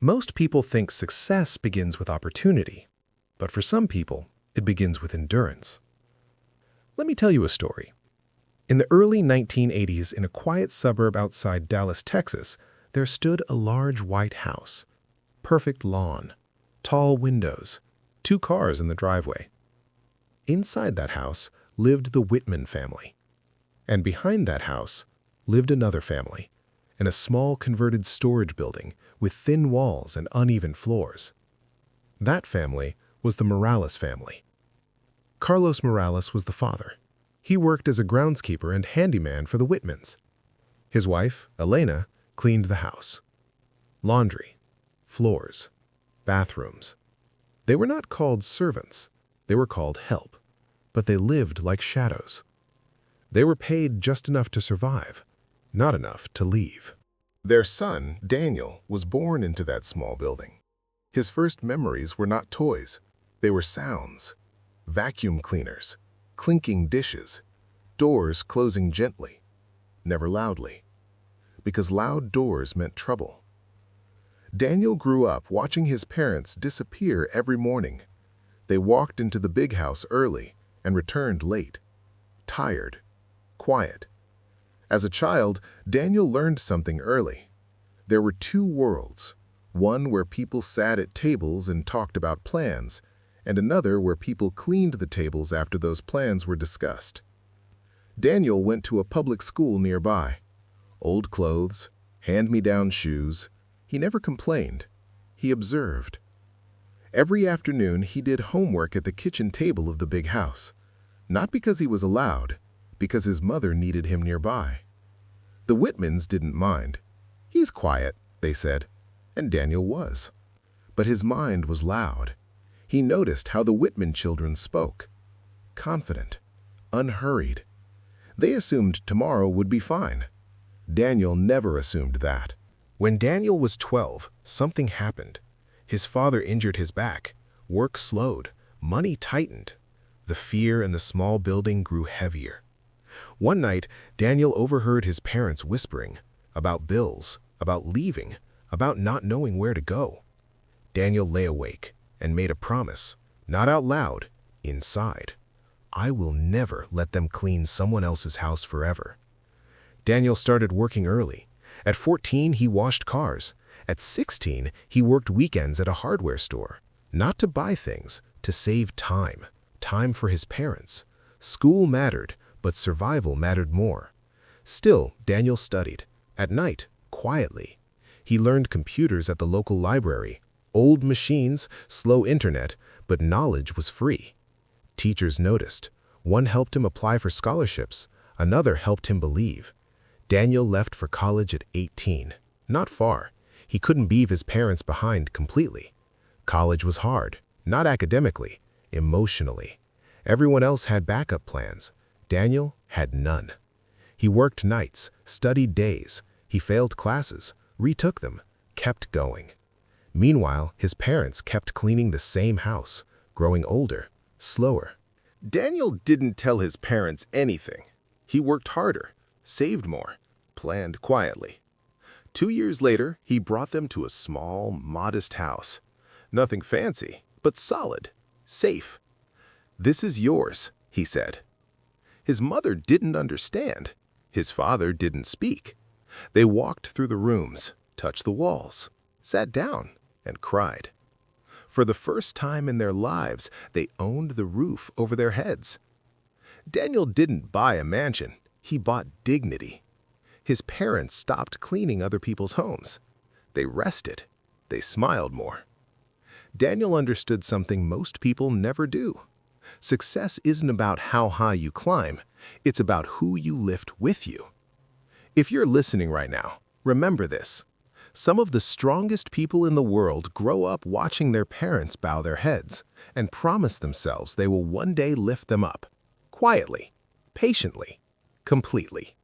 Most people think success begins with opportunity, but for some people, it begins with endurance. Let me tell you a story. In the early 1980s, in a quiet suburb outside Dallas, Texas, there stood a large white house. Perfect lawn, tall windows, 2 cars in the driveway. Inside that house lived the Whitman family. And behind that house lived another family, in a small converted storage building with thin walls and uneven floors. That family was the Morales family. Carlos Morales was the father. He worked as a groundskeeper and handyman for the Whitmans. His wife, Elena, cleaned the house. Laundry, floors, bathrooms. They were not called servants. They were called help, but they lived like shadows. They were paid just enough to survive, not enough to leave. Their son, Daniel, was born into that small building. His first memories were not toys. They were sounds. Vacuum cleaners, clinking dishes, doors closing gently, never loudly, because loud doors meant trouble. Daniel grew up watching his parents disappear every morning. They walked into the big house early and returned late, tired, quiet. As a child, Daniel learned something early. There were 2 worlds, one where people sat at tables and talked about plans, and another where people cleaned the tables after those plans were discussed. Daniel went to a public school nearby. Old clothes, hand-me-down shoes. He never complained. He observed. Every afternoon, he did homework at the kitchen table of the big house, not because he was allowed, because his mother needed him nearby. The Whitmans didn't mind. He's quiet, they said, and Daniel was. But his mind was loud. He noticed how the Whitman children spoke. Confident, unhurried. They assumed tomorrow would be fine. Daniel never assumed that. When Daniel was 12, something happened. His father injured his back. Work slowed. Money tightened. The fear in the small building grew heavier. One night, Daniel overheard his parents whispering about bills, about leaving, about not knowing where to go. Daniel lay awake and made a promise, not out loud, inside. I will never let them clean someone else's house forever. Daniel started working early. At 14, he washed cars. At 16, he worked weekends at a hardware store, not to buy things, to save time, time for his parents. School mattered, but survival mattered more. Still, Daniel studied. At night, quietly. He learned computers at the local library. Old machines, slow internet, but knowledge was free. Teachers noticed. One helped him apply for scholarships. Another helped him believe. Daniel left for college at 18. Not far. He couldn't leave his parents behind completely. College was hard, not academically, emotionally. Everyone else had backup plans. Daniel had none. He worked nights, studied days. He failed classes, retook them, kept going. Meanwhile, his parents kept cleaning the same house, growing older, slower. Daniel didn't tell his parents anything. He worked harder, saved more, planned quietly. 2 years later, he brought them to a small, modest house. Nothing fancy, but solid, safe. "This is yours," he said. His mother didn't understand. His father didn't speak. They walked through the rooms, touched the walls, sat down, and cried. For the first time in their lives, they owned the roof over their heads. Daniel didn't buy a mansion. He bought dignity. His parents stopped cleaning other people's homes. They rested. They smiled more. Daniel understood something most people never do. Success isn't about how high you climb. It's about who you lift with you. If you're listening right now, remember this. Some of the strongest people in the world grow up watching their parents bow their heads and promise themselves they will one day lift them up. Quietly, patiently, completely.